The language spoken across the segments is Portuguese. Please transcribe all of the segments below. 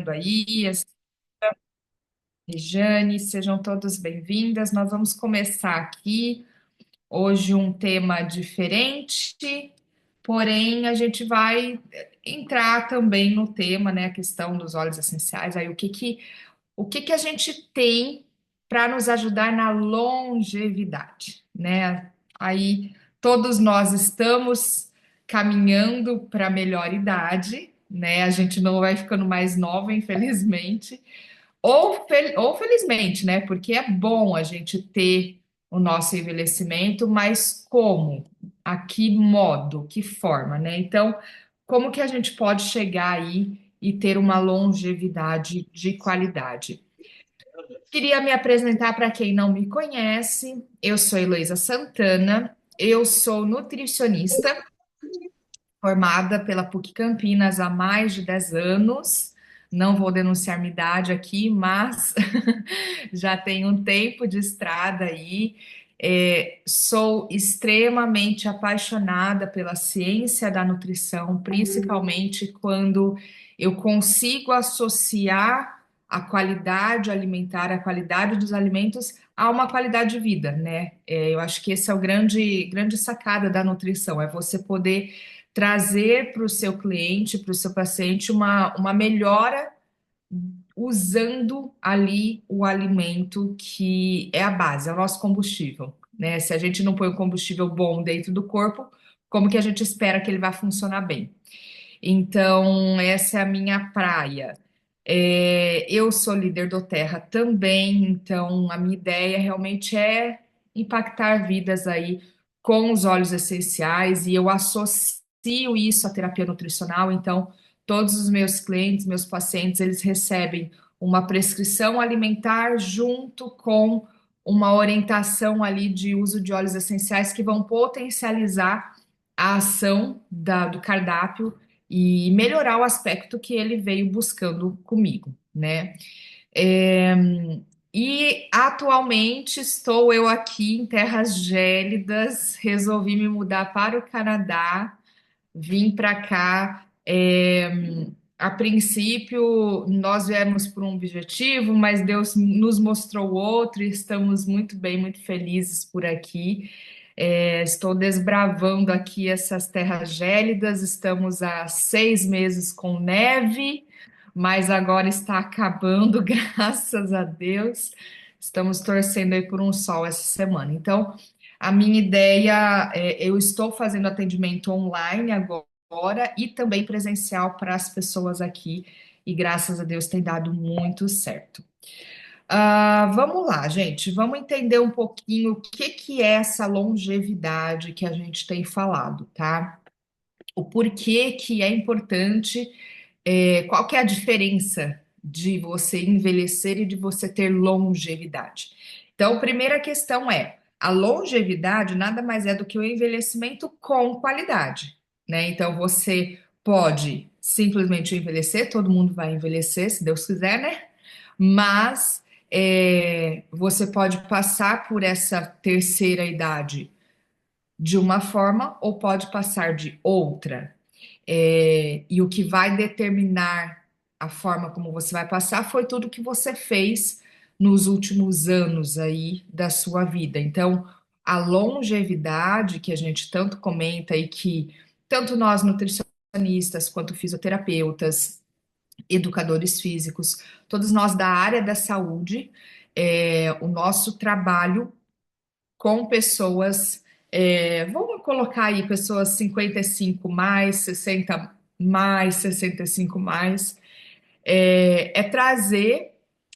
chegando aí, Jane, sejam todos bem-vindas. Nós vamos começar aqui hoje um tema diferente, porém a gente vai entrar também no tema, né, a questão dos óleos essenciais, aí o que que a gente tem para nos ajudar na longevidade, né? Aí todos nós estamos caminhando para a melhor idade, né? A gente não vai ficando mais nova, infelizmente, ou felizmente, né? Porque é bom a gente ter o nosso envelhecimento, mas como? A que modo? Que forma, né? Então, como que a gente pode chegar aí e ter uma longevidade de qualidade? Queria me apresentar para quem não me conhece. Eu sou Heloísa Santana, eu sou nutricionista formada pela PUC Campinas há mais de 10 anos. Não vou denunciar minha idade aqui, mas já tenho um tempo de estrada aí. Sou extremamente apaixonada pela ciência da nutrição, principalmente quando eu consigo associar a qualidade alimentar, a qualidade dos alimentos a uma qualidade de vida, né? Eu acho que esse é o grande sacada da nutrição, é você poder trazer para o seu cliente, para o seu paciente, uma melhora usando ali o alimento que é a base, é o nosso combustível, né? Se a gente não põe o combustível bom dentro do corpo, como que a gente espera que ele vai funcionar bem? Então, essa é a minha praia. Eu sou líder do Terra também, então a minha ideia realmente é impactar vidas aí com os óleos essenciais e eu associo isso à terapia nutricional. Então, todos os meus clientes, meus pacientes, eles recebem uma prescrição alimentar junto com uma orientação ali de uso de óleos essenciais que vão potencializar a ação do cardápio e melhorar o aspecto que ele veio buscando comigo, né? É, e atualmente estou eu aqui em terras gélidas, resolvi me mudar para o Canadá, vim para cá. A princípio, nós viemos por um objetivo, mas Deus nos mostrou outro e estamos muito bem, muito felizes por aqui. Estou desbravando aqui essas terras gélidas, estamos há 6 meses com neve, mas agora está acabando, graças a Deus. Estamos torcendo aí por um sol essa semana. Então, a minha ideia eu estou fazendo atendimento online agora e também presencial para as pessoas aqui, e graças a Deus tem dado muito certo. Vamos lá, gente. Vamos entender um pouquinho o que que é essa longevidade que a gente tem falado, tá? O porquê que é importante, qual que é a diferença de você envelhecer e de você ter longevidade? Então, a primeira questão é, a longevidade nada mais é do que o envelhecimento com qualidade, né? Então, você pode simplesmente envelhecer, todo mundo vai envelhecer, se Deus quiser, né? Mas você pode passar por essa terceira idade de uma forma ou pode passar de outra. E o que vai determinar a forma como você vai passar foi tudo que você fez nos últimos anos aí da sua vida. Então, a longevidade que a gente tanto comenta e que tanto nós nutricionistas quanto fisioterapeutas, educadores físicos, todos nós da área da saúde, o nosso trabalho com pessoas, vamos colocar aí pessoas 55 mais, 60 mais, 65 mais, é trazer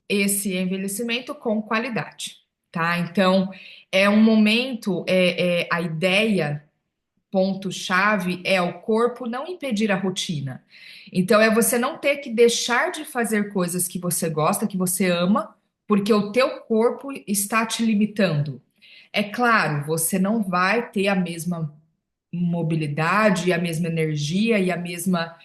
esse envelhecimento com qualidade, tá? Então, é um momento, a ideia ponto-chave é o corpo não impedir a rotina. Então, é você não ter que deixar de fazer coisas que você gosta, que você ama, porque o teu corpo está te limitando. É claro, você não vai ter a mesma mobilidade, a mesma energia e a mesma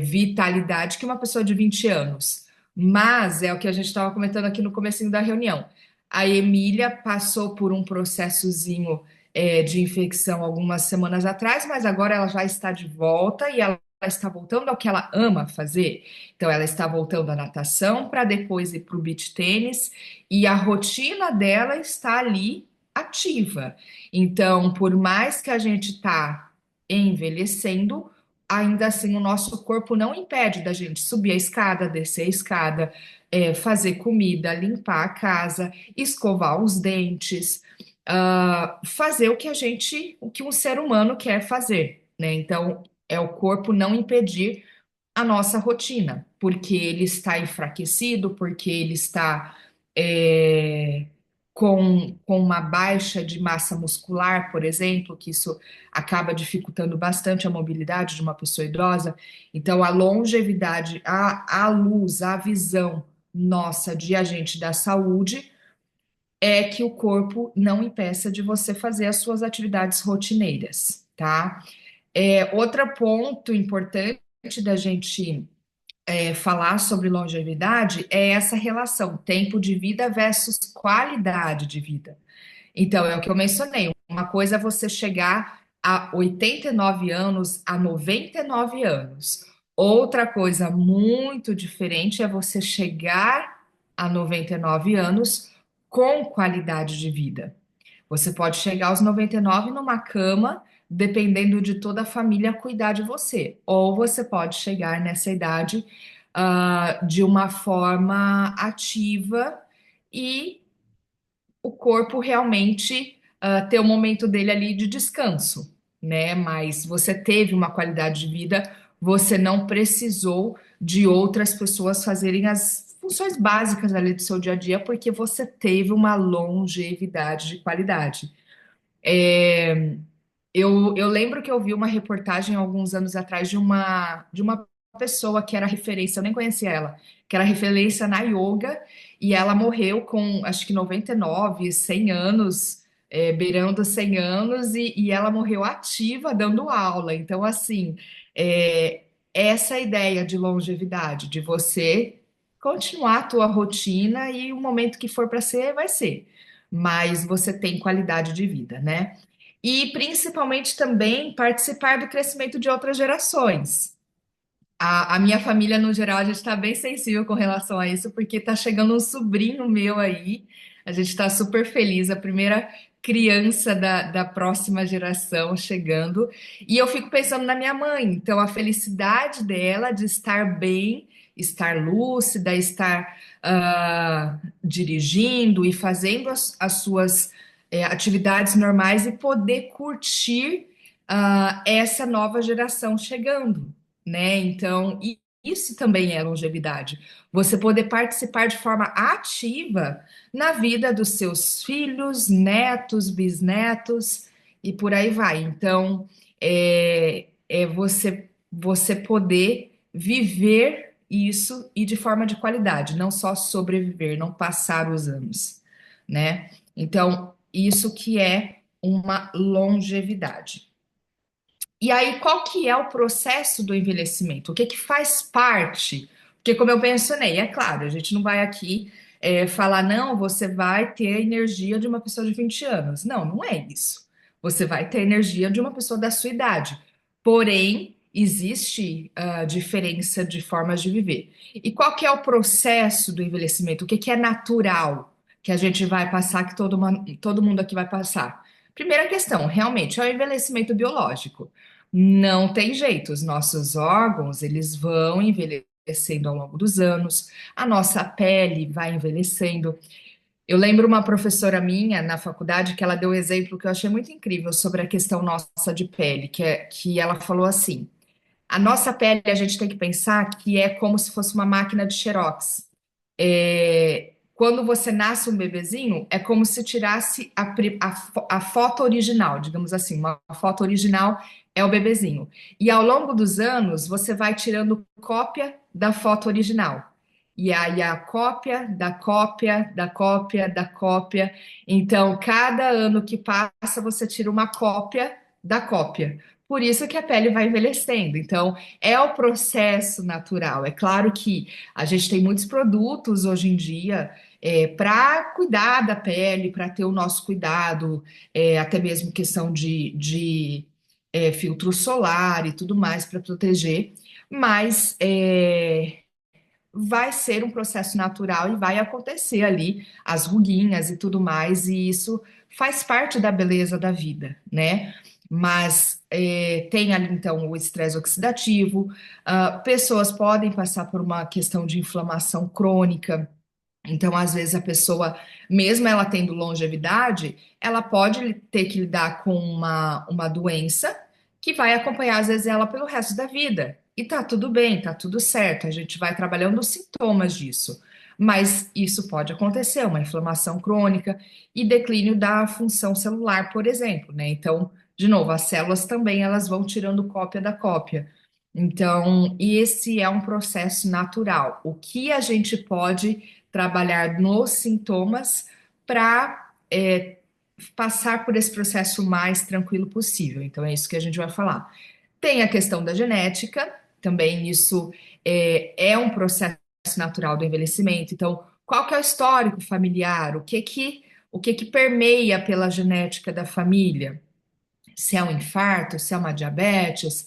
vitalidade que uma pessoa de 20 anos. Mas é o que a gente estava comentando aqui no comecinho da reunião. A Emília passou por um processozinho de infecção algumas semanas atrás, mas agora ela já está de volta e ela está voltando ao que ela ama fazer. Então, ela está voltando à natação para depois ir para o beach tênis e a rotina dela está ali ativa. Então, por mais que a gente está envelhecendo, ainda assim o nosso corpo não impede da gente subir a escada, descer a escada, fazer comida, limpar a casa, escovar os dentes, fazer o que um ser humano quer fazer, né? Então, é o corpo não impedir a nossa rotina, porque ele está enfraquecido, porque ele está é, com uma baixa de massa muscular, por exemplo, que isso acaba dificultando bastante a mobilidade de uma pessoa idosa. Então, a longevidade, a luz, a visão nossa de agente da saúde é que o corpo não impeça de você fazer as suas atividades rotineiras, tá? Outro ponto importante da gente falar sobre longevidade é essa relação tempo de vida versus qualidade de vida. Então, é o que eu mencionei. Uma coisa é você chegar a 89 anos, a 99 anos. Outra coisa muito diferente é você chegar a 99 anos com qualidade de vida. Você pode chegar aos 99 numa cama, dependendo de toda a família cuidar de você. Ou você pode chegar nessa idade, de uma forma ativa e o corpo realmente ter o momento dele ali de descanso, né? Mas você teve uma qualidade de vida, você não precisou de outras pessoas fazerem as funções básicas ali do seu dia a dia, porque você teve uma longevidade de qualidade. Eu lembro que eu vi uma reportagem alguns anos atrás de uma pessoa que era referência, eu nem conhecia ela, que era referência na yoga, e ela morreu com acho que 99, 100 anos, beirando 100 anos, e ela morreu ativa dando aula. Então, assim, essa ideia de longevidade, de você continuar a tua rotina e o momento que for para ser, vai ser. Mas você tem qualidade de vida, né? E principalmente também participar do crescimento de outras gerações. A minha família, no geral, a gente está bem sensível com relação a isso, porque está chegando um sobrinho meu aí, a gente está super feliz, a primeira criança da próxima geração chegando, e eu fico pensando na minha mãe, então a felicidade dela de estar bem, estar lúcida, estar dirigindo e fazendo as suas atividades normais e poder curtir essa nova geração chegando, né? Então, isso também é longevidade. Você poder participar de forma ativa na vida dos seus filhos, netos, bisnetos e por aí vai. Então, é você poder viver isso e de forma de qualidade, não só sobreviver, não passar os anos, né? Então, isso que é uma longevidade. E aí, qual que é o processo do envelhecimento? O que que faz parte? Porque, como eu mencionei, é claro, a gente não vai aqui falar, não, você vai ter a energia de uma pessoa de 20 anos. Não, não é isso. Você vai ter a energia de uma pessoa da sua idade. Porém, existe diferença de formas de viver. E qual que é o processo do envelhecimento? O que que é natural que a gente vai passar, que todo mundo aqui vai passar? Primeira questão, realmente, é o envelhecimento biológico. Não tem jeito, os nossos órgãos, eles vão envelhecendo ao longo dos anos, a nossa pele vai envelhecendo. Eu lembro uma professora minha na faculdade que ela deu um exemplo que eu achei muito incrível sobre a questão nossa de pele, que ela falou assim: a nossa pele, a gente tem que pensar que é como se fosse uma máquina de xerox. Quando você nasce um bebezinho, é como se tirasse a foto original, digamos assim, uma foto original é o bebezinho. E ao longo dos anos, você vai tirando cópia da foto original. E aí a cópia da cópia da cópia da cópia. Então, cada ano que passa, você tira uma cópia da cópia. Por isso que a pele vai envelhecendo. Então, é o processo natural. É claro que a gente tem muitos produtos hoje em dia para cuidar da pele, para ter o nosso cuidado, até mesmo questão de filtro solar e tudo mais para proteger, mas vai ser um processo natural e vai acontecer ali as ruguinhas e tudo mais, e isso faz parte da beleza da vida, né? Mas tem ali então o estresse oxidativo, pessoas podem passar por uma questão de inflamação crônica. Então, às vezes, a pessoa, mesmo ela tendo longevidade, ela pode ter que lidar com uma doença que vai acompanhar, às vezes, ela pelo resto da vida. E tá tudo bem, tá tudo certo, a gente vai trabalhando os sintomas disso. Mas isso pode acontecer, uma inflamação crônica e declínio da função celular, por exemplo, né? Então, de novo, as células também elas vão tirando cópia da cópia. Então, esse é um processo natural. O que a gente pode trabalhar nos sintomas para passar por esse processo o mais tranquilo possível. Então, é isso que a gente vai falar. Tem a questão da genética, também isso é um processo natural do envelhecimento. Então, qual que é o histórico familiar? O que que permeia pela genética da família? Se é um infarto, se é uma diabetes,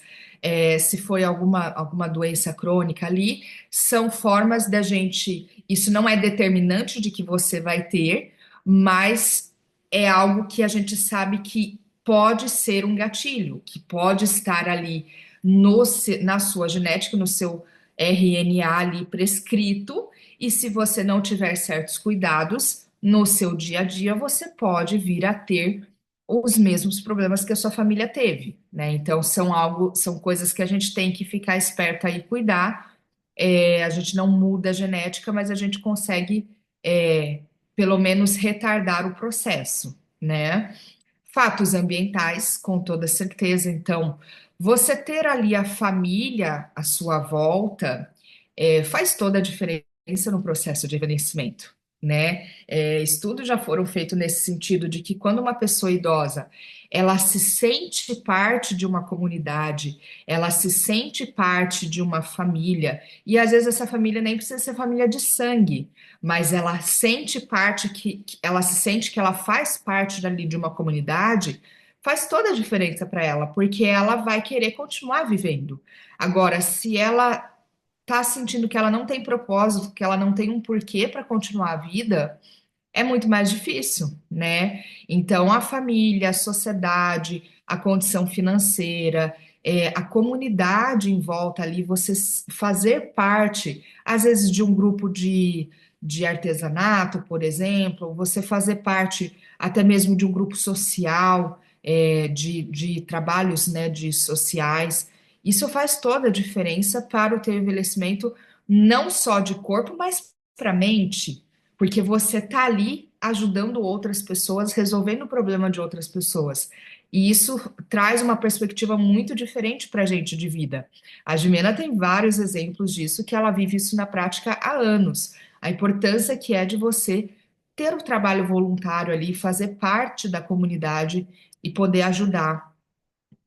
se foi alguma doença crônica ali, são formas da gente. Isso não é determinante de que você vai ter, mas é algo que a gente sabe que pode ser um gatilho, que pode estar ali na sua genética, no seu RNA ali prescrito, e se você não tiver certos cuidados no seu dia a dia, você pode vir a ter os mesmos problemas que a sua família teve, né? Então são coisas que a gente tem que ficar esperta e cuidar. A gente não muda a genética, mas a gente consegue, pelo menos, retardar o processo, né? Fatos ambientais, com toda certeza. Então, você ter ali a família à sua volta, faz toda a diferença no processo de envelhecimento, né? Estudos já foram feitos nesse sentido de que quando uma pessoa idosa ela se sente parte de uma comunidade, ela se sente parte de uma família, e às vezes essa família nem precisa ser família de sangue, mas ela sente parte que ela se sente que ela faz parte dali de uma comunidade, faz toda a diferença para ela, porque ela vai querer continuar vivendo. Agora, se ela tá sentindo que ela não tem propósito, que ela não tem um porquê para continuar a vida, é muito mais difícil, né? Então, a família, a sociedade, a condição financeira, a comunidade em volta ali, você fazer parte, às vezes, de um grupo de artesanato, por exemplo, você fazer parte até mesmo de um grupo social, de trabalhos, né, de sociais. Isso faz toda a diferença para o teu envelhecimento, não só de corpo, mas para a mente, porque você tá ali ajudando outras pessoas, resolvendo o problema de outras pessoas. E isso traz uma perspectiva muito diferente para a gente de vida. A Jimena tem vários exemplos disso, que ela vive isso na prática há anos. A importância que é de você ter o trabalho voluntário ali, fazer parte da comunidade e poder ajudar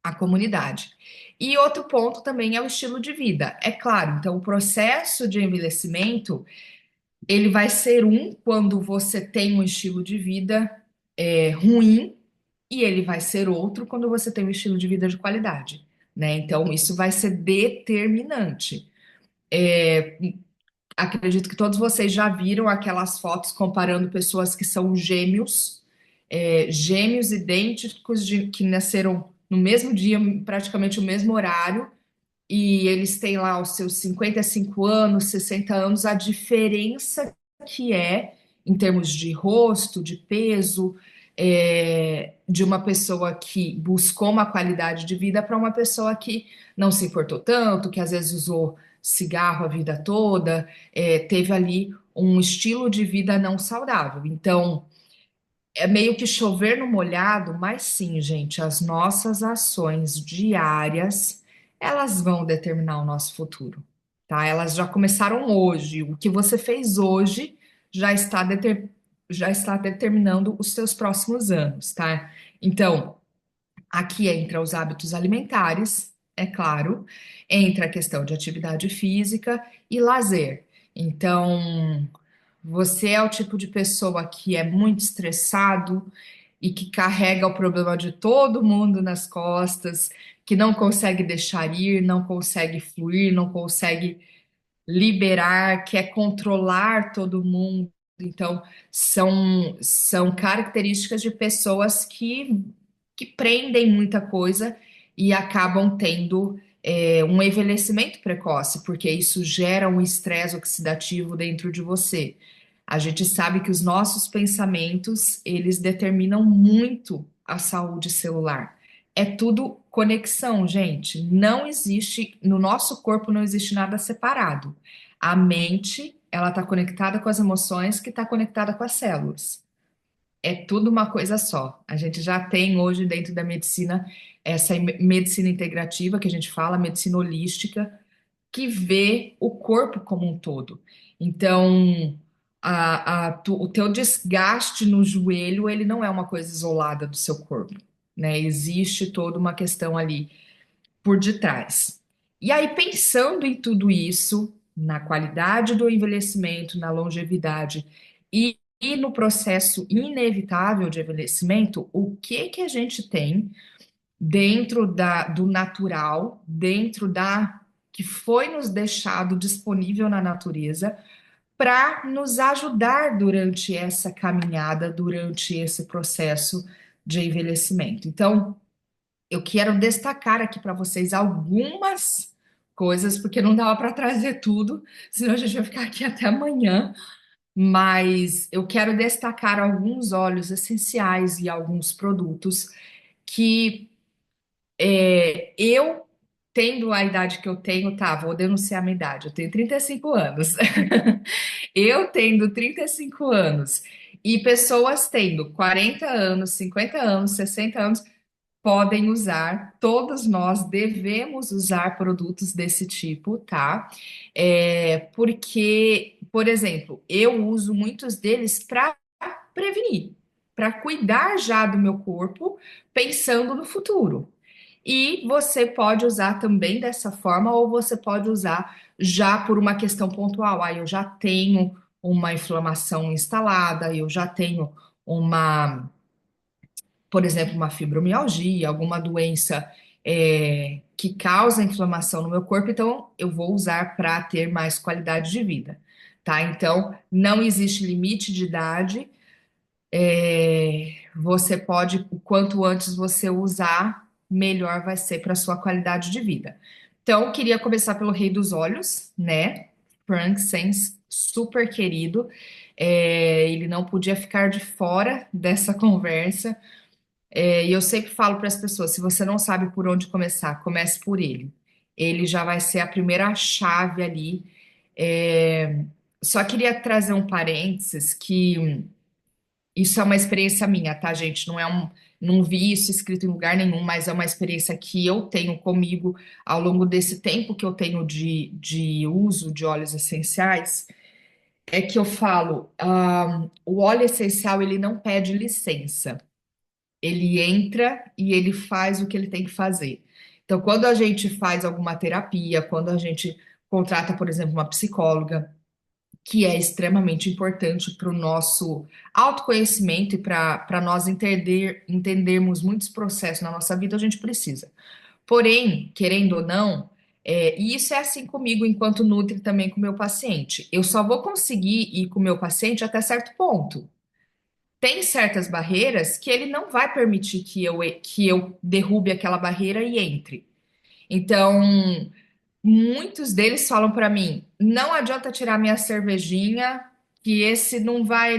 a comunidade. E outro ponto também é o estilo de vida. É claro, então o processo de envelhecimento ele vai ser quando você tem um estilo de vida ruim e ele vai ser outro quando você tem um estilo de vida de qualidade, né? Então isso vai ser determinante. Acredito que todos vocês já viram aquelas fotos comparando pessoas que são gêmeos, gêmeos idênticos que nasceram no mesmo dia, praticamente o mesmo horário, e eles têm lá os seus 55 anos, 60 anos, a diferença que é em termos de rosto, de peso, de uma pessoa que buscou uma qualidade de vida para uma pessoa que não se importou tanto, que às vezes usou cigarro a vida toda, teve ali um estilo de vida não saudável. Então, é meio que chover no molhado, mas sim, gente, as nossas ações diárias, elas vão determinar o nosso futuro, tá? Elas já começaram hoje. O que você fez hoje já está, já está determinando os seus próximos anos, tá? Então, aqui entra os hábitos alimentares, é claro, entra a questão de atividade física e lazer. Então, você é o tipo de pessoa que é muito estressado, e que carrega o problema de todo mundo nas costas, que não consegue deixar ir, não consegue fluir, não consegue liberar, quer controlar todo mundo. Então, são características de pessoas que prendem muita coisa e acabam tendo um envelhecimento precoce, porque isso gera um estresse oxidativo dentro de você. A gente sabe que os nossos pensamentos, eles determinam muito a saúde celular. É tudo conexão, gente. Não existe, no nosso corpo não existe nada separado. A mente, ela está conectada com as emoções, que está conectada com as células. É tudo uma coisa só. A gente já tem hoje dentro da medicina essa medicina integrativa que a gente fala, medicina holística, que vê o corpo como um todo. Então, o teu desgaste no joelho, ele não é uma coisa isolada do seu corpo, né? Existe toda uma questão ali por detrás. E aí, pensando em tudo isso, na qualidade do envelhecimento, na longevidade e no processo inevitável de envelhecimento, o que que a gente tem dentro do natural, dentro da que foi nos deixado disponível na natureza para nos ajudar durante essa caminhada, durante esse processo de envelhecimento. Então, eu quero destacar aqui para vocês algumas coisas, porque não dava para trazer tudo, senão a gente vai ficar aqui até amanhã. Mas eu quero destacar alguns óleos essenciais e alguns produtos que eu, tendo a idade que eu tenho, tá, vou denunciar a minha idade, eu tenho 35 anos. Eu tendo 35 anos e pessoas tendo 40 anos, 50 anos, 60 anos podem usar, todos nós devemos usar produtos desse tipo, tá? Porque, por exemplo, eu uso muitos deles para prevenir, para cuidar já do meu corpo, pensando no futuro. E você pode usar também dessa forma, ou você pode usar já por uma questão pontual. Ah, eu já tenho uma inflamação instalada, eu já tenho uma, por exemplo, uma fibromialgia, alguma doença que causa inflamação no meu corpo, então eu vou usar para ter mais qualidade de vida, tá? Então, não existe limite de idade, você pode, o quanto antes você usar, melhor vai ser para sua qualidade de vida. Então, queria começar pelo Rei dos Olhos, né? Frankincense, super querido. Ele não podia ficar de fora dessa conversa. E eu sempre falo para as pessoas: se você não sabe por onde começar, comece por ele. Ele já vai ser a primeira chave ali. É, Só queria trazer um parênteses que isso é uma experiência minha, tá, gente? Não vi isso escrito em lugar nenhum, mas é uma experiência que eu tenho comigo ao longo desse tempo que eu tenho de uso de óleos essenciais. É que eu falo, o óleo essencial ele não pede licença. Ele entra e ele faz o que ele tem que fazer. Então, quando a gente faz alguma terapia, quando a gente contrata, por exemplo, uma psicóloga, que é extremamente importante para o nosso autoconhecimento e para nós entendermos muitos processos na nossa vida, a gente precisa. Porém, querendo ou não, e isso é assim comigo enquanto nutri também com o meu paciente. Eu só vou conseguir ir com o meu paciente até certo ponto. Tem certas barreiras que ele não vai permitir que eu derrube aquela barreira e entre. Então, muitos deles falam para mim: não adianta tirar minha cervejinha, que esse não vai,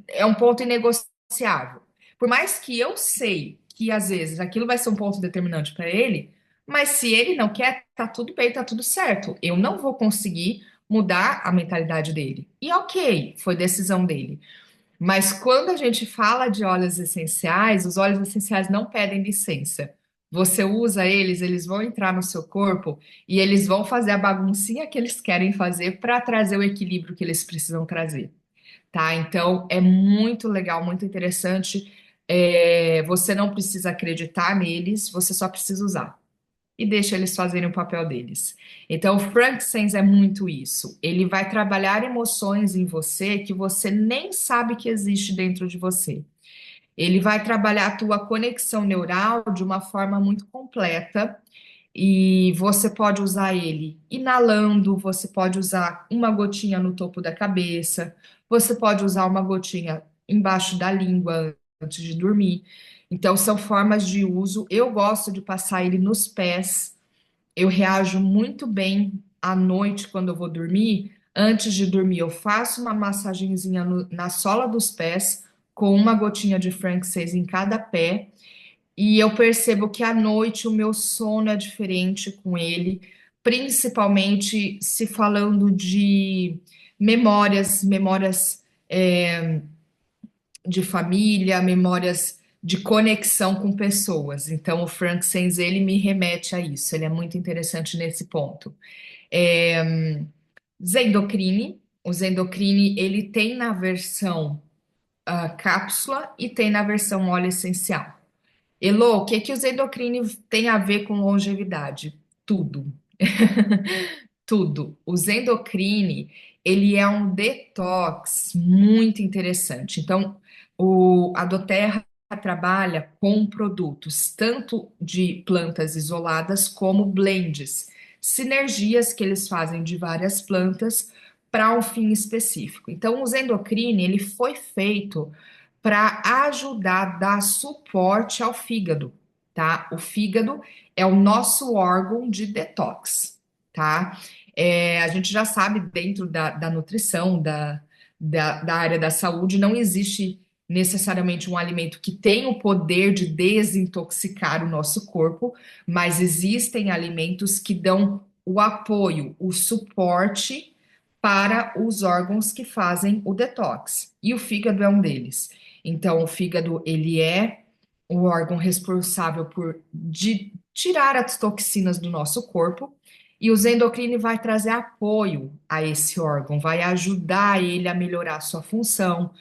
é um ponto inegociável. Por mais que eu sei que às vezes aquilo vai ser um ponto determinante para ele, mas se ele não quer, tá tudo bem, tá tudo certo. Eu não vou conseguir mudar a mentalidade dele. E ok, foi decisão dele. Mas quando a gente fala de óleos essenciais, os óleos essenciais não pedem licença. Você usa eles, eles vão entrar no seu corpo e eles vão fazer a baguncinha que eles querem fazer para trazer o equilíbrio que eles precisam trazer, tá? Então é muito legal, muito interessante. Você não precisa acreditar neles, você só precisa usar e deixa eles fazerem o papel deles. Então, o frankincense é muito isso. Ele vai trabalhar emoções em você que você nem sabe que existe dentro de você. Ele vai trabalhar a tua conexão neural de uma forma muito completa e você pode usar ele inalando, você pode usar uma gotinha no topo da cabeça, você pode usar uma gotinha embaixo da língua antes de dormir. Então, são formas de uso. Eu gosto de passar ele nos pés. Eu reajo muito bem à noite quando eu vou dormir. Antes de dormir, eu faço uma massagenzinha na sola dos pés, com uma gotinha de francês em cada pé. E eu percebo que à noite o meu sono é diferente com ele, principalmente se falando de memórias de família, memórias de conexão com pessoas. Então, o Frank Sainz, ele me remete a isso. Ele é muito interessante nesse ponto. Zendocrine. O Zendocrine, ele tem na versão cápsula e tem na versão óleo essencial. Elô, o que que o Zendocrine tem a ver com longevidade? Tudo. Tudo. O Zendocrine, ele é um detox muito interessante. Então, a doTERRA trabalha com produtos tanto de plantas isoladas como blends, sinergias que eles fazem de várias plantas para um fim específico. Então, o Zendocrine, ele foi feito para ajudar a dar suporte ao fígado, tá? O fígado é o nosso órgão de detox, tá? A gente já sabe dentro da nutrição, da área da saúde, não existe necessariamente um alimento que tenha o poder de desintoxicar o nosso corpo, mas existem alimentos que dão o apoio, o suporte para os órgãos que fazem o detox. E o fígado é um deles. Então, o fígado, ele é o órgão responsável por tirar as toxinas do nosso corpo, e o Zendocrine vai trazer apoio a esse órgão, vai ajudar ele a melhorar a sua função,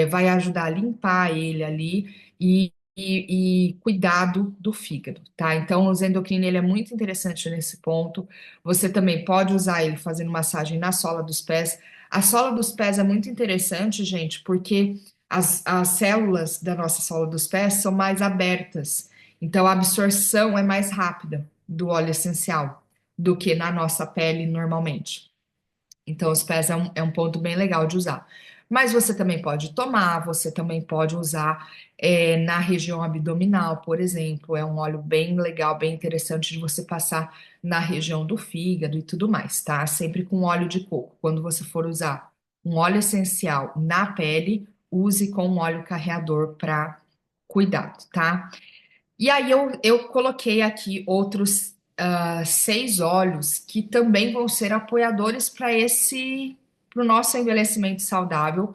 vai ajudar a limpar ele ali e cuidado do fígado, tá? Então, o Zendocrine, ele é muito interessante nesse ponto. Você também pode usar ele fazendo massagem na sola dos pés. A sola dos pés é muito interessante, gente, porque as células da nossa sola dos pés são mais abertas, então a absorção é mais rápida do óleo essencial do que na nossa pele normalmente. Então, os pés é um ponto bem legal de usar. Mas você também pode tomar, você também pode usar na região abdominal, por exemplo. É um óleo bem legal, bem interessante de você passar na região do fígado e tudo mais, tá? Sempre com óleo de coco. Quando você for usar um óleo essencial na pele, use com um óleo carreador para cuidado, tá? E aí eu coloquei aqui outros 6 óleos que também vão ser apoiadores para o nosso envelhecimento saudável,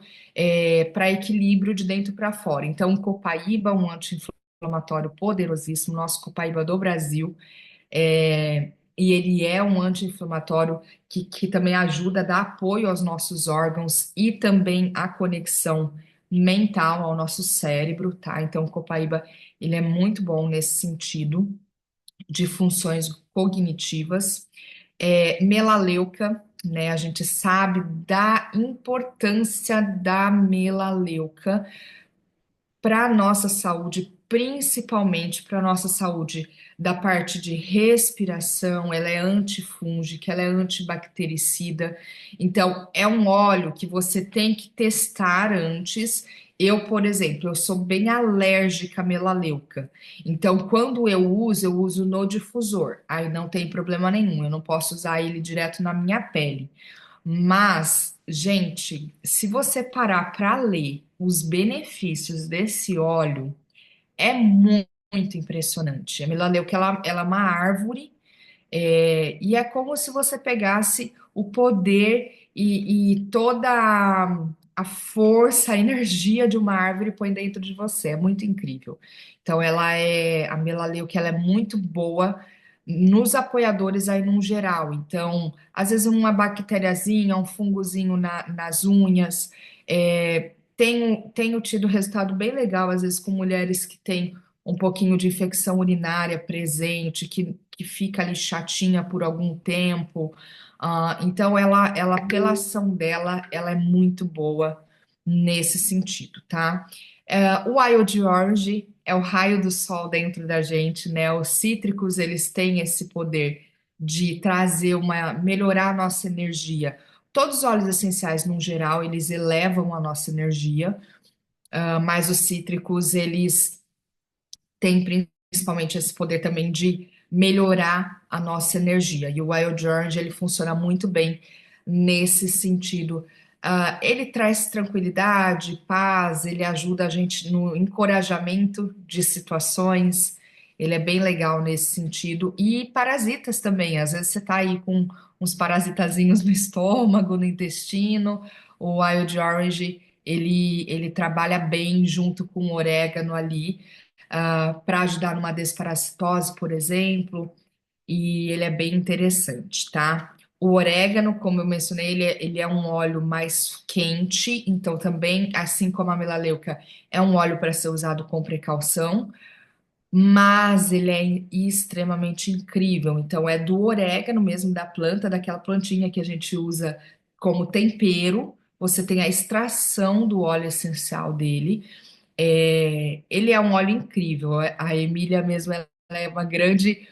para equilíbrio de dentro para fora. Então, o Copaíba, um anti-inflamatório poderosíssimo, nosso Copaíba do Brasil, e ele é um anti-inflamatório que também ajuda a dar apoio aos nossos órgãos e também a conexão mental ao nosso cérebro, tá? Então, o Copaíba, ele é muito bom nesse sentido de funções cognitivas. Melaleuca, né? A gente sabe da importância da melaleuca para a nossa saúde, principalmente para a nossa saúde da parte de respiração, ela é antifúngica, ela é antibactericida. Então, é um óleo que você tem que testar antes. Eu, por exemplo, eu sou bem alérgica à melaleuca. Então, quando eu uso no difusor. Aí não tem problema nenhum, eu não posso usar ele direto na minha pele. Mas, gente, se você parar para ler os benefícios desse óleo, é muito impressionante. A melaleuca, ela é uma árvore, e é como se você pegasse o poder e toda a força, a energia de uma árvore e põe dentro de você. É muito incrível. Então, a melaleuca, ela é muito boa nos apoiadores aí num geral. Então, às vezes uma bactériazinha, um fungozinho nas unhas. Tenho tido resultado bem legal, às vezes, com mulheres que têm um pouquinho de infecção urinária presente, que fica ali chatinha por algum tempo. Então, pela ação dela, ela é muito boa nesse sentido, tá? O Wild Orange é o raio do sol dentro da gente, né? Os cítricos, eles têm esse poder de trazer melhorar a nossa energia. Todos os óleos essenciais, no geral, eles elevam a nossa energia, mas os cítricos, eles têm principalmente esse poder também de melhorar a nossa energia. E o Wild Orange, ele funciona muito bem nesse sentido. Ele traz tranquilidade, paz, ele ajuda a gente no encorajamento de situações. Ele é bem legal nesse sentido. E parasitas também. Às vezes você tá aí com uns parasitazinhos no estômago, no intestino. O Wild Orange, ele trabalha bem junto com o orégano ali para ajudar numa desparasitose, por exemplo, e ele é bem interessante, tá? O orégano, como eu mencionei, ele é um óleo mais quente, então também, assim como a melaleuca, é um óleo para ser usado com precaução, mas ele é extremamente incrível. Então, é do orégano mesmo, da planta, daquela plantinha que a gente usa como tempero. Você tem a extração do óleo essencial dele. Ele é um óleo incrível. A Emília mesmo, ela é uma grande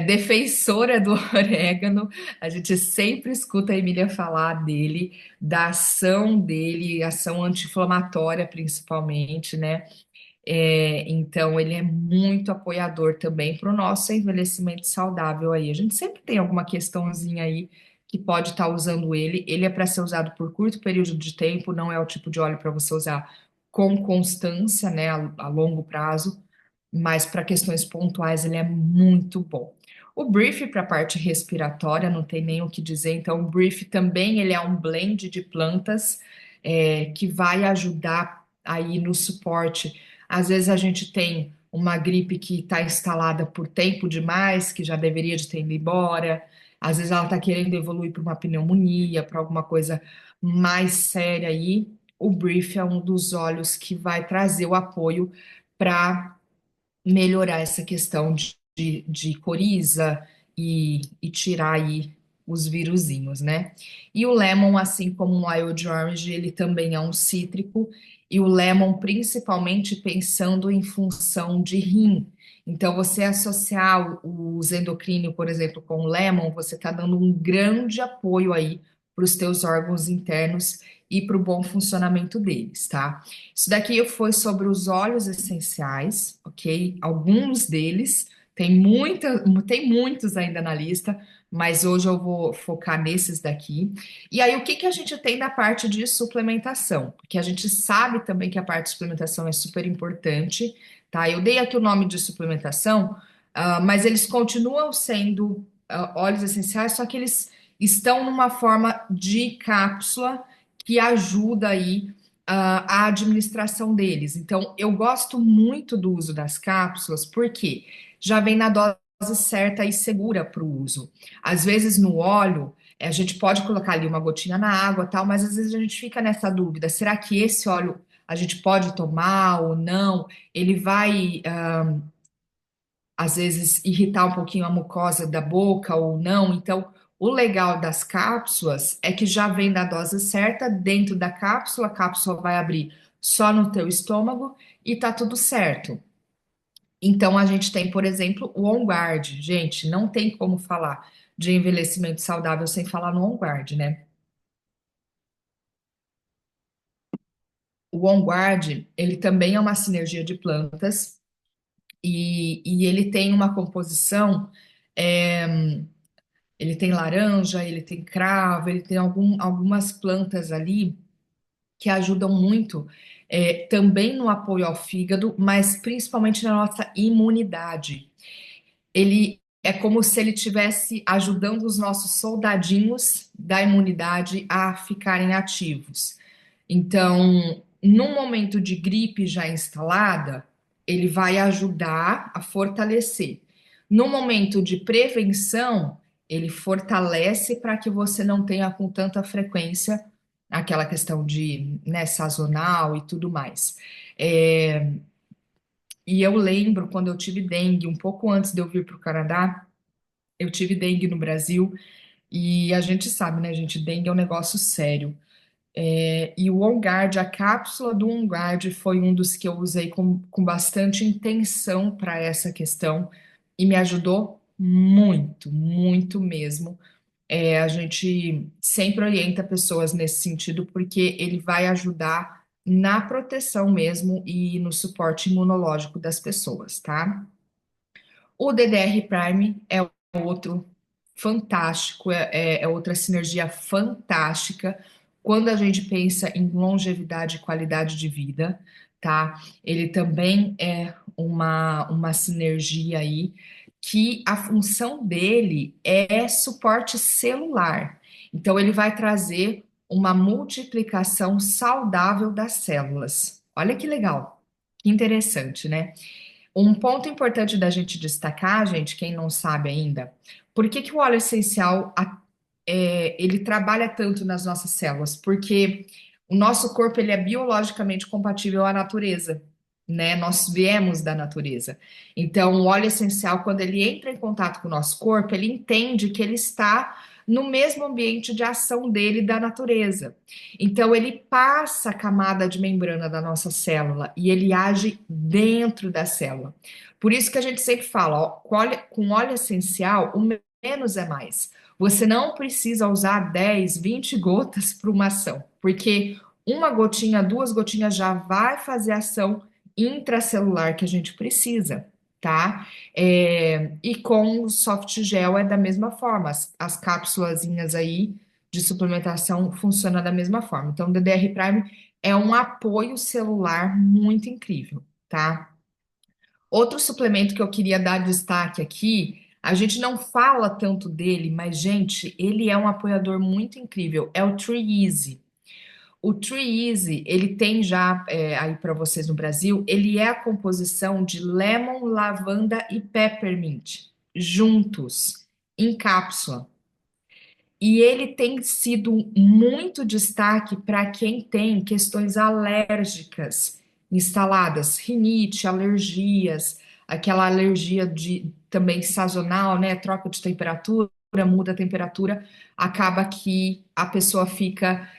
defensora do orégano. A gente sempre escuta a Emília falar dele, da ação dele, ação anti-inflamatória principalmente, né? Então, ele é muito apoiador também para o nosso envelhecimento saudável aí. A gente sempre tem alguma questãozinha aí que pode estar usando ele. Ele é para ser usado por curto período de tempo, não é o tipo de óleo para você usar com constância, né, a longo prazo, mas para questões pontuais ele é muito bom. O Brief para a parte respiratória não tem nem o que dizer, então o Brief também ele é um blend de plantas que vai ajudar aí no suporte. Às vezes a gente tem uma gripe que está instalada por tempo demais, que já deveria de ter ido embora. Às vezes ela está querendo evoluir para uma pneumonia, para alguma coisa mais séria aí. O Brief é um dos óleos que vai trazer o apoio para melhorar essa questão de coriza e tirar aí os viruzinhos, né? E o lemon, assim como o wild orange, ele também é um cítrico, e o lemon principalmente pensando em função de rim. Então, você associar os endocrínios, por exemplo, com o lemon, você está dando um grande apoio aí para os teus órgãos internos e para o bom funcionamento deles, tá? Isso daqui foi sobre os óleos essenciais, ok? Alguns deles, tem muitos ainda na lista, mas hoje eu vou focar nesses daqui. E aí, o que que a gente tem da parte de suplementação? Porque a gente sabe também que a parte de suplementação é super importante, tá? Eu dei aqui o nome de suplementação, mas eles continuam sendo óleos essenciais, só que eles estão numa forma de cápsula que ajuda aí a administração deles. Então, eu gosto muito do uso das cápsulas, porque já vem na dose certa e segura para o uso. Às vezes, no óleo, a gente pode colocar ali uma gotinha na água, tal, mas às vezes a gente fica nessa dúvida: será que esse óleo a gente pode tomar ou não? Ele vai, às vezes, irritar um pouquinho a mucosa da boca ou não? Então, o legal das cápsulas é que já vem da dose certa dentro da cápsula, a cápsula vai abrir só no teu estômago e tá tudo certo. Então, a gente tem, por exemplo, o On Guard. Gente, não tem como falar de envelhecimento saudável sem falar no On Guard, né? O On Guard, ele também é uma sinergia de plantas e ele tem uma composição, ele tem laranja, ele tem cravo, ele tem algumas plantas ali que ajudam muito também no apoio ao fígado, mas principalmente na nossa imunidade. Ele é como se ele estivesse ajudando os nossos soldadinhos da imunidade a ficarem ativos. Então, num momento de gripe já instalada, ele vai ajudar a fortalecer. No momento de prevenção, ele fortalece para que você não tenha com tanta frequência aquela questão de, né, sazonal e tudo mais. É, e eu lembro quando eu tive dengue, um pouco antes de eu vir para o Canadá, eu tive dengue no Brasil e a gente sabe, né, gente, dengue é um negócio sério. E o OnGuard, a cápsula do OnGuard foi um dos que eu usei com bastante intenção para essa questão e me ajudou muito, muito mesmo. A gente sempre orienta pessoas nesse sentido porque ele vai ajudar na proteção mesmo e no suporte imunológico das pessoas, tá? O DDR Prime é outro fantástico, é outra sinergia fantástica quando a gente pensa em longevidade e qualidade de vida, tá? Ele também é uma sinergia aí que a função dele é suporte celular. Então, ele vai trazer uma multiplicação saudável das células. Olha que legal, que interessante, né? Um ponto importante da gente destacar, gente, quem não sabe ainda, por que que o óleo essencial ele trabalha tanto nas nossas células? Porque o nosso corpo ele é biologicamente compatível à natureza, né? Nós viemos da natureza. Então, o óleo essencial, quando ele entra em contato com o nosso corpo, ele entende que ele está no mesmo ambiente de ação dele da natureza. Então, ele passa a camada de membrana da nossa célula e ele age dentro da célula. Por isso que a gente sempre fala, ó, com óleo essencial, o menos é mais. Você não precisa usar 10, 20 gotas para uma ação, porque uma gotinha, duas gotinhas já vai fazer a ação intracelular que a gente precisa, tá? E com o soft gel é da mesma forma, as cápsulazinhas aí de suplementação funcionam da mesma forma. Então, o DDR Prime é um apoio celular muito incrível, tá? Outro suplemento que eu queria dar destaque aqui, a gente não fala tanto dele, mas, gente, ele é um apoiador muito incrível, é o Tree Easy. O Tree Easy, ele tem já aí para vocês no Brasil, ele é a composição de lemon, lavanda e peppermint juntos, em cápsula. E ele tem sido muito destaque para quem tem questões alérgicas instaladas, rinite, alergias, aquela alergia de também sazonal, né? Troca de temperatura, muda a temperatura, acaba que a pessoa fica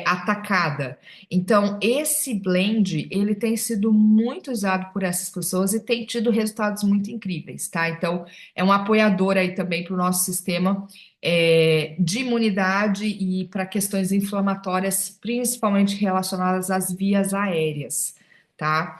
atacada. Então, esse blend, ele tem sido muito usado por essas pessoas e tem tido resultados muito incríveis, tá? Então, é um apoiador aí também para o nosso sistema de imunidade e para questões inflamatórias, principalmente relacionadas às vias aéreas, tá?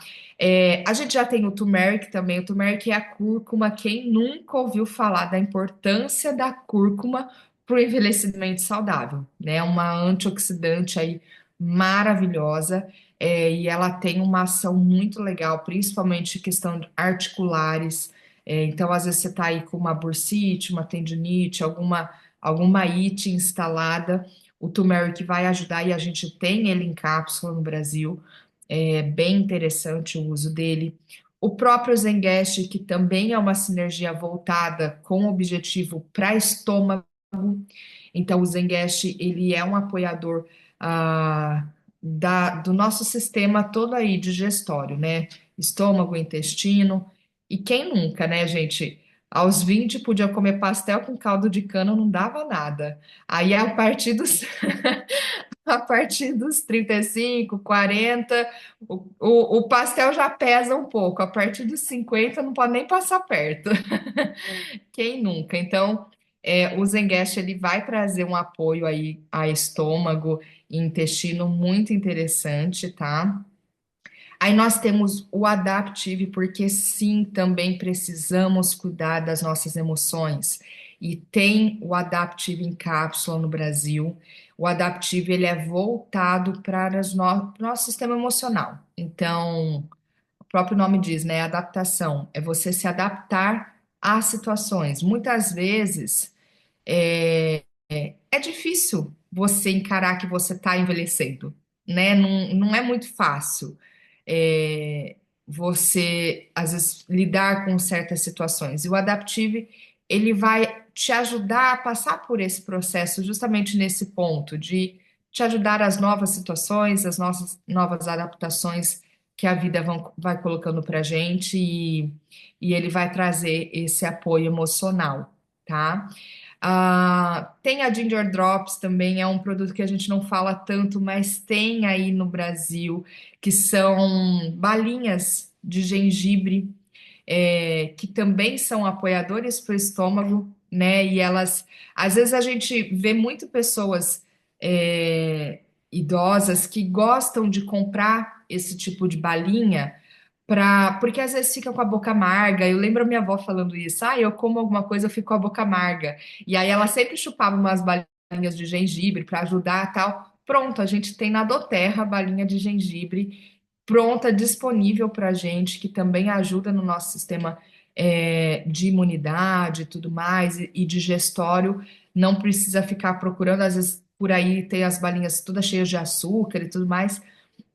A gente já tem o turmeric também. O turmeric é a cúrcuma. Quem nunca ouviu falar da importância da cúrcuma para o envelhecimento saudável, né? Uma antioxidante aí maravilhosa. E ela tem uma ação muito legal, principalmente em questão de articulares. Então, às vezes você está aí com uma bursite, uma tendinite, alguma IT instalada, o turmeric vai ajudar e a gente tem ele em cápsula no Brasil. É bem interessante o uso dele. O próprio Zengest, que também é uma sinergia voltada com o objetivo para estômago. Então, o Zengest, ele é um apoiador do nosso sistema todo aí digestório, né? Estômago, intestino. E quem nunca, né, gente? Aos 20 podia comer pastel com caldo de cana, não dava nada. Aí, a partir dos 35, 40, o pastel já pesa um pouco. A partir dos 50, não pode nem passar perto. Quem nunca? Então, o Zengest ele vai trazer um apoio aí a estômago e intestino muito interessante, tá? Aí nós temos o Adaptive, porque sim, também precisamos cuidar das nossas emoções. E tem o Adaptive em cápsula no Brasil. O Adaptive ele é voltado para o nosso sistema emocional. Então, o próprio nome diz, né? Adaptação. É você se adaptar às situações. Muitas vezes é difícil você encarar que você está envelhecendo, né? Não, não é muito fácil você, às vezes, lidar com certas situações. E o Adaptive, ele vai te ajudar a passar por esse processo justamente nesse ponto de te ajudar às novas situações, às nossas novas adaptações que a vida vai colocando para gente e ele vai trazer esse apoio emocional, tá? Tem a Ginger Drops também, é um produto que a gente não fala tanto, mas tem aí no Brasil, que são balinhas de gengibre, que também são apoiadores para o estômago, né? E elas, às vezes a gente vê muito pessoas idosas que gostam de comprar esse tipo de balinha porque às vezes fica com a boca amarga. Eu lembro a minha avó falando isso. Ah, eu como alguma coisa, eu fico com a boca amarga. E aí ela sempre chupava umas balinhas de gengibre para ajudar, tal. Pronto, a gente tem na Doterra a balinha de gengibre pronta, disponível para a gente, que também ajuda no nosso sistema de imunidade e tudo mais, e digestório. Não precisa ficar procurando, às vezes por aí tem as balinhas todas cheias de açúcar e tudo mais.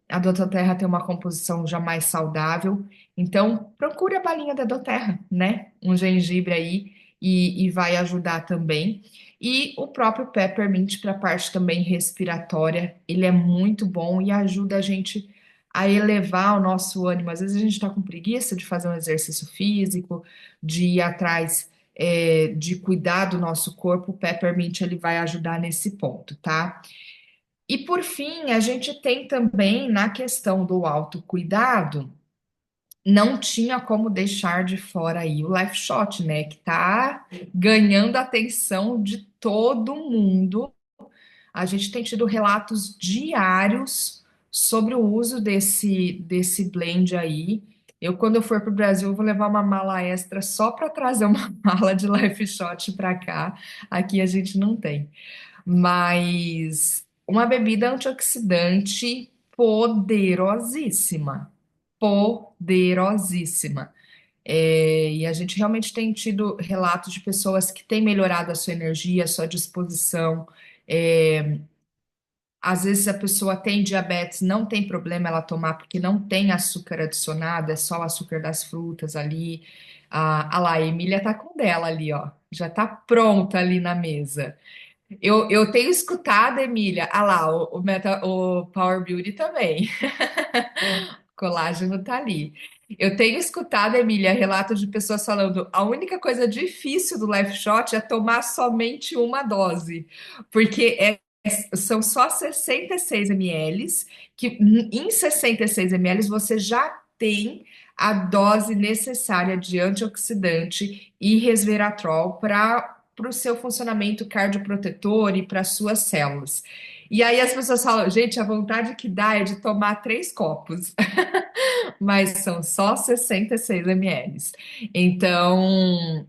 A Doterra tem uma composição já mais saudável, então procure a balinha da Doterra, né? Um gengibre aí e vai ajudar também. E o próprio Peppermint para a parte também respiratória, ele é muito bom e ajuda a gente a elevar o nosso ânimo. Às vezes a gente está com preguiça de fazer um exercício físico, de ir atrás, de cuidar do nosso corpo. O Peppermint ele vai ajudar nesse ponto, tá? E por fim, a gente tem também na questão do autocuidado, não tinha como deixar de fora aí o Life Shot, né? Que tá ganhando a atenção de todo mundo. A gente tem tido relatos diários sobre o uso desse blend aí. Quando eu for para o Brasil, eu vou levar uma mala extra só para trazer uma mala de Life Shot para cá. Aqui a gente não tem, mas uma bebida antioxidante poderosíssima, poderosíssima. E a gente realmente tem tido relatos de pessoas que têm melhorado a sua energia, a sua disposição. É, Às vezes a pessoa tem diabetes, não tem problema ela tomar, porque não tem açúcar adicionado, é só o açúcar das frutas ali. Lá, a Emília tá com dela ali, ó. Já tá pronta ali na mesa. Eu tenho escutado, Emília. Ah lá, o Power Beauty também. Colágeno tá ali. Eu tenho escutado, Emília, relatos de pessoas falando: a única coisa difícil do Life Shot é tomar somente uma dose, porque são só 66 ml, que em 66 ml você já tem a dose necessária de antioxidante e resveratrol para o seu funcionamento cardioprotetor e para suas células. E aí as pessoas falam, gente, a vontade que dá é de tomar 3 copos, mas são só 66 ml. Então,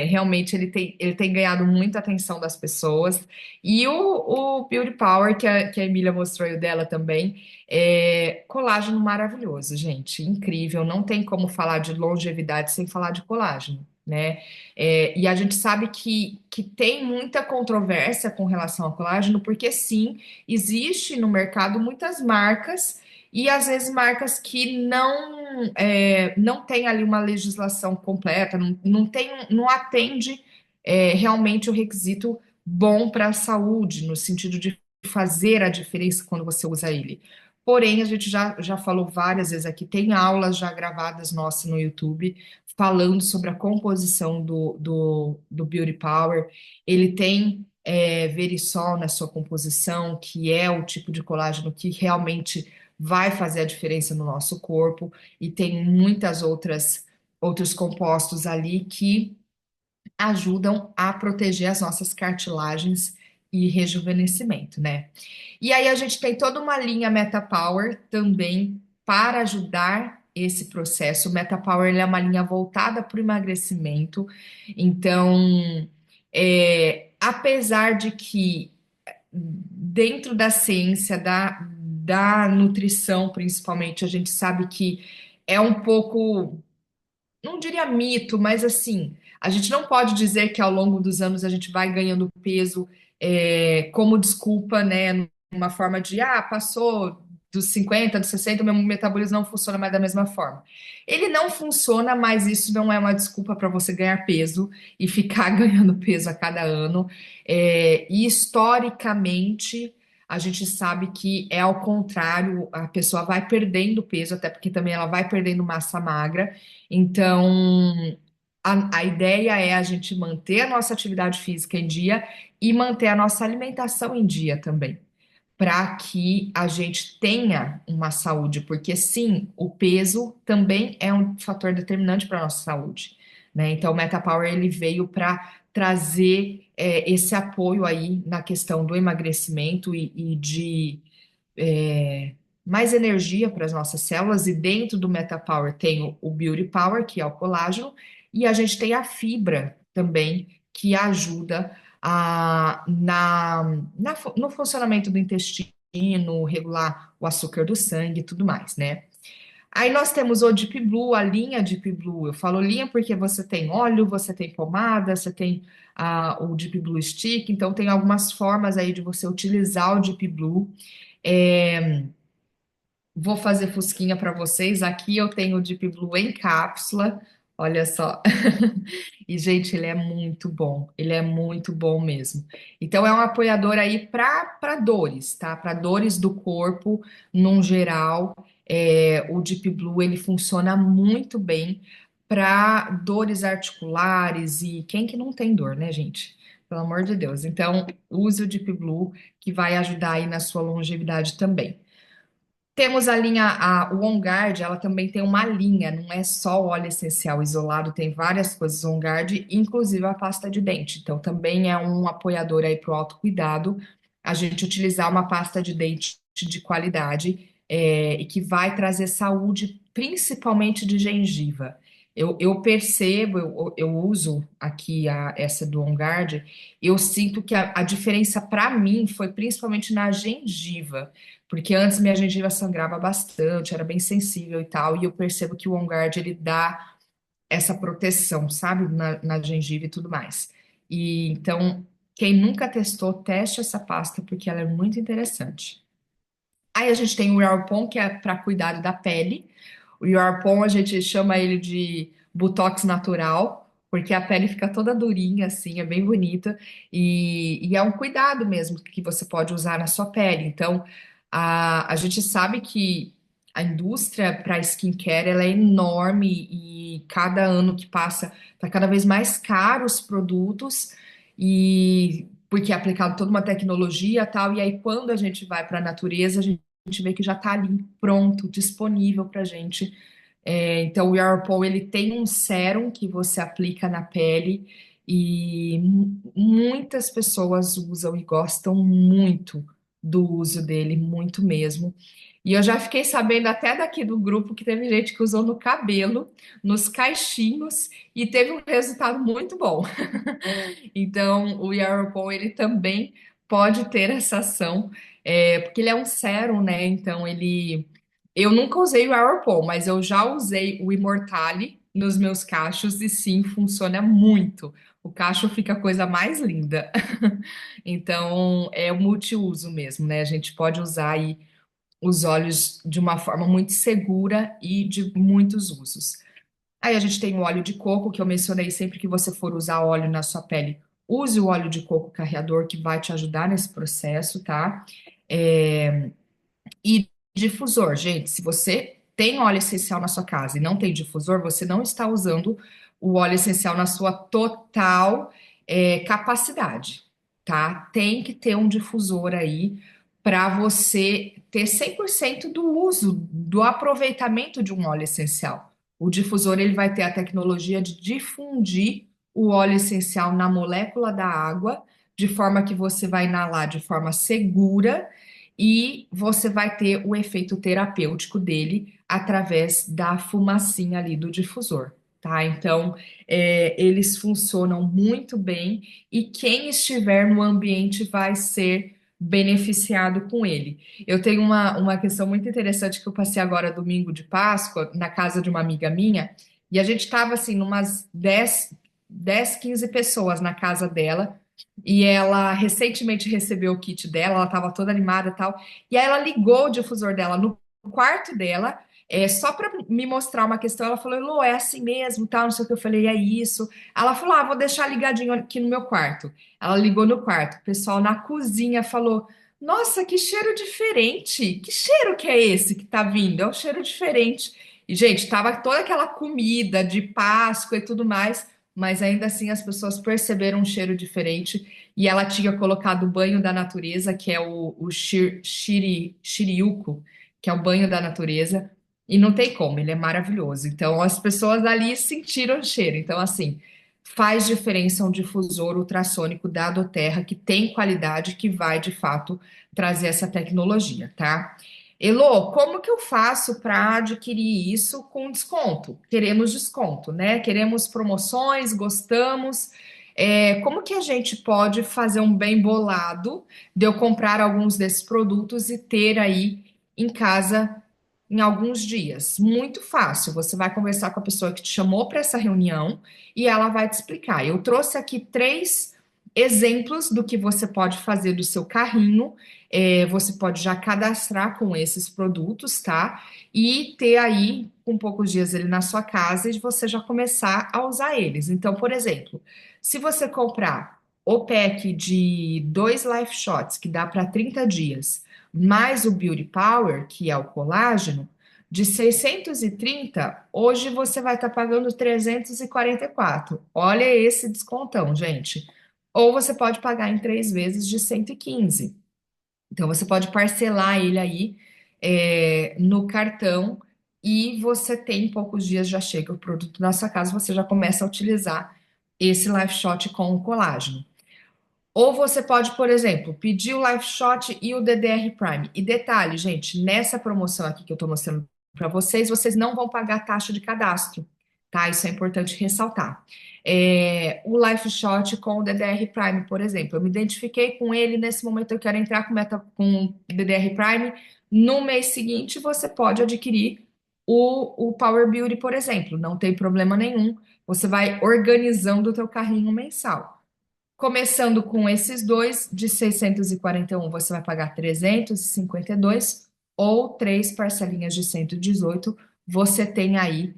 realmente ele tem ganhado muita atenção das pessoas. E o Beauty Power, que a Emília mostrou aí o dela também, colágeno maravilhoso, gente, incrível. Não tem como falar de longevidade sem falar de colágeno, né? E a gente sabe que tem muita controvérsia com relação ao colágeno, porque sim, existe no mercado muitas marcas e às vezes marcas que não tem ali uma legislação completa, não atende realmente o requisito bom para a saúde, no sentido de fazer a diferença quando você usa ele. Porém, a gente já falou várias vezes aqui, tem aulas já gravadas nossas no YouTube falando sobre a composição do Beauty Power. Ele tem Verisol na sua composição, que é o tipo de colágeno que realmente vai fazer a diferença no nosso corpo, e tem muitas outros compostos ali que ajudam a proteger as nossas cartilagens e rejuvenescimento, né? E aí a gente tem toda uma linha Meta Power também para ajudar esse processo. O Meta Power ele é uma linha voltada para o emagrecimento. Então, apesar de que dentro da ciência, da nutrição principalmente, a gente sabe que é um pouco, não diria mito, mas assim, a gente não pode dizer que ao longo dos anos a gente vai ganhando peso como desculpa, né? Uma forma de, passou dos 50, dos 60, o meu metabolismo não funciona mais da mesma forma. Ele não funciona, mas isso não é uma desculpa para você ganhar peso e ficar ganhando peso a cada ano. E historicamente, a gente sabe que é ao contrário, a pessoa vai perdendo peso, até porque também ela vai perdendo massa magra. Então, A ideia é a gente manter a nossa atividade física em dia e manter a nossa alimentação em dia também, para que a gente tenha uma saúde, porque sim, o peso também é um fator determinante para a nossa saúde, né? Então, o MetaPower ele veio para trazer esse apoio aí na questão do emagrecimento e de é, mais energia para as nossas células, e dentro do MetaPower tem o Beauty Power, que é o colágeno, e a gente tem a fibra também, que ajuda no funcionamento do intestino, regular o açúcar do sangue e tudo mais, né? Aí nós temos o Deep Blue, a linha Deep Blue. Eu falo linha porque você tem óleo, você tem pomada, você tem o Deep Blue Stick, então tem algumas formas aí de você utilizar o Deep Blue. É, Vou fazer fusquinha para vocês. Aqui eu tenho o Deep Blue em cápsula. Olha só. E, gente, ele é muito bom. Ele é muito bom mesmo. Então, é um apoiador aí para dores, tá? Para dores do corpo, num geral. O Deep Blue ele funciona muito bem para dores articulares e quem que não tem dor, né, gente? Pelo amor de Deus. Então, use o Deep Blue que vai ajudar aí na sua longevidade também. Temos a linha, o On Guard, ela também tem uma linha, não é só o óleo essencial isolado, tem várias coisas On Guard, inclusive a pasta de dente. Então, também é um apoiador aí para o autocuidado, a gente utilizar uma pasta de dente de qualidade e que vai trazer saúde, principalmente de gengiva. Eu percebo, eu uso aqui essa do On Guard, eu sinto que a diferença para mim foi principalmente na gengiva. Porque antes minha gengiva sangrava bastante, era bem sensível e tal, e eu percebo que o On Guard ele dá essa proteção, sabe, na gengiva e tudo mais. E então, quem nunca testou, teste essa pasta porque ela é muito interessante. Aí a gente tem o Yarpon, que é para cuidado da pele. O Yarpon a gente chama ele de Botox natural, porque a pele fica toda durinha, assim, é bem bonita. E é um cuidado mesmo que você pode usar na sua pele. Então, a gente sabe que a indústria para skincare ela é enorme e cada ano que passa está cada vez mais caro os produtos. E porque é aplicado toda uma tecnologia e tal, e aí quando a gente vai para a natureza, a gente vê que já está ali pronto, disponível para a gente. Então, o Yarpol, ele tem um sérum que você aplica na pele e muitas pessoas usam e gostam muito do uso dele, muito mesmo. E eu já fiquei sabendo até daqui do grupo que teve gente que usou no cabelo, nos caixinhos, e teve um resultado muito bom. Então, o Yaropol, ele também pode ter essa ação, porque ele é um sérum, né? Então, ele... Eu nunca usei o Yaropol, mas eu já usei o Immortale nos meus cachos e sim, funciona muito. O cacho fica a coisa mais linda. Então, é o multiuso mesmo, né? A gente pode usar aí os óleos de uma forma muito segura e de muitos usos. Aí a gente tem o óleo de coco, que eu mencionei sempre que você for usar óleo na sua pele, use o óleo de coco carreador, que vai te ajudar nesse processo, tá? E difusor, gente, se você tem óleo essencial na sua casa e não tem difusor, você não está usando o óleo essencial na sua total capacidade, tá? Tem que ter um difusor aí para você ter 100% do uso, do aproveitamento de um óleo essencial. O difusor ele vai ter a tecnologia de difundir o óleo essencial na molécula da água, de forma que você vai inalar de forma segura e você vai ter o efeito terapêutico dele através da fumacinha ali do difusor, tá? Então, eles funcionam muito bem e quem estiver no ambiente vai ser beneficiado com ele. Eu tenho uma questão muito interessante que eu passei agora domingo de Páscoa na casa de uma amiga minha e a gente estava assim, umas 15 pessoas na casa dela. E ela recentemente recebeu o kit dela, ela estava toda animada e tal. E aí ela ligou o difusor dela no quarto dela, só para me mostrar uma questão. Ela falou: Lô, é assim mesmo, tal, não sei o que. Eu falei: é isso. Ela falou: ah, vou deixar ligadinho aqui no meu quarto. Ela ligou no quarto. O pessoal na cozinha falou: nossa, que cheiro diferente. Que cheiro que é esse que tá vindo? É um cheiro diferente. E, gente, tava toda aquela comida de Páscoa e tudo mais. mas ainda assim as pessoas perceberam um cheiro diferente e ela tinha colocado o banho da natureza, que é o Shiriuko, que é o banho da natureza, e não tem como, ele é maravilhoso. Então as pessoas ali sentiram o cheiro. Então, assim, faz diferença um difusor ultrassônico da Doterra que tem qualidade, que vai de fato trazer essa tecnologia, tá? Elô, como que eu faço para adquirir isso com desconto? Queremos desconto, né? Queremos promoções, gostamos. Como que a gente pode fazer um bem bolado de eu comprar alguns desses produtos e ter aí em casa em alguns dias? Muito fácil. Você vai conversar com a pessoa que te chamou para essa reunião e ela vai te explicar. Eu trouxe aqui três exemplos do que você pode fazer do seu carrinho. Você pode já cadastrar com esses produtos, tá? E ter aí, com poucos dias ele na sua casa, e você já começar a usar eles. Então, por exemplo, se você comprar o pack de dois Life Shots, que dá para 30 dias, mais o Beauty Power, que é o colágeno, de 630, hoje você vai estar pagando 344. Olha esse descontão, gente. Ou você pode pagar em 3 vezes de 115. Então, você pode parcelar ele aí no cartão e você tem em poucos dias já chega o produto na sua casa, você já começa a utilizar esse Life Shot com o colágeno. Ou você pode, por exemplo, pedir o Life Shot e o DDR Prime. E detalhe, gente, nessa promoção aqui que eu estou mostrando para vocês, vocês não vão pagar taxa de cadastro, tá? Isso é importante ressaltar. O Life Shot com o DDR Prime, por exemplo, eu me identifiquei com ele, nesse momento eu quero entrar com o DDR Prime. No mês seguinte, você pode adquirir o Power Beauty, por exemplo, não tem problema nenhum. Você vai organizando o teu carrinho mensal. Começando com esses dois, de 641 você vai pagar 352 ou três parcelinhas de 118, você tem aí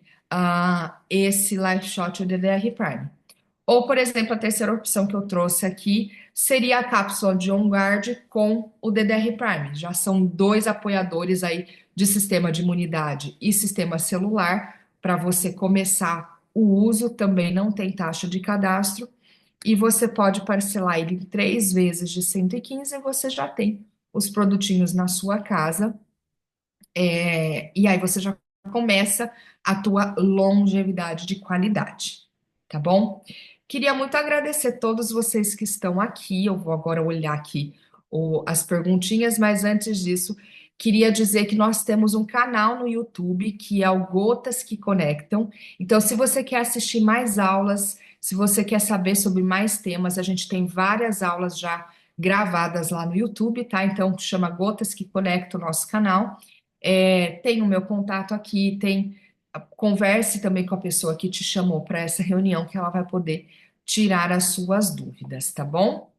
esse Life Shot DDR Prime. Ou, por exemplo, a terceira opção que eu trouxe aqui seria a cápsula de On Guard com o DDR Prime. Já são dois apoiadores aí de sistema de imunidade e sistema celular para você começar o uso, também não tem taxa de cadastro e você pode parcelar ele em 3 vezes de 115 e você já tem os produtinhos na sua casa. E aí você já começa a tua longevidade de qualidade, tá bom? Queria muito agradecer todos vocês que estão aqui. Eu vou agora olhar aqui as perguntinhas, mas antes disso, queria dizer que nós temos um canal no YouTube que é o Gotas que Conectam. Então, se você quer assistir mais aulas, se você quer saber sobre mais temas, a gente tem várias aulas já gravadas lá no YouTube, tá? Então, chama Gotas que Conectam o nosso canal. Tem o meu contato aqui, converse também com a pessoa que te chamou para essa reunião, que ela vai poder tirar as suas dúvidas, tá bom?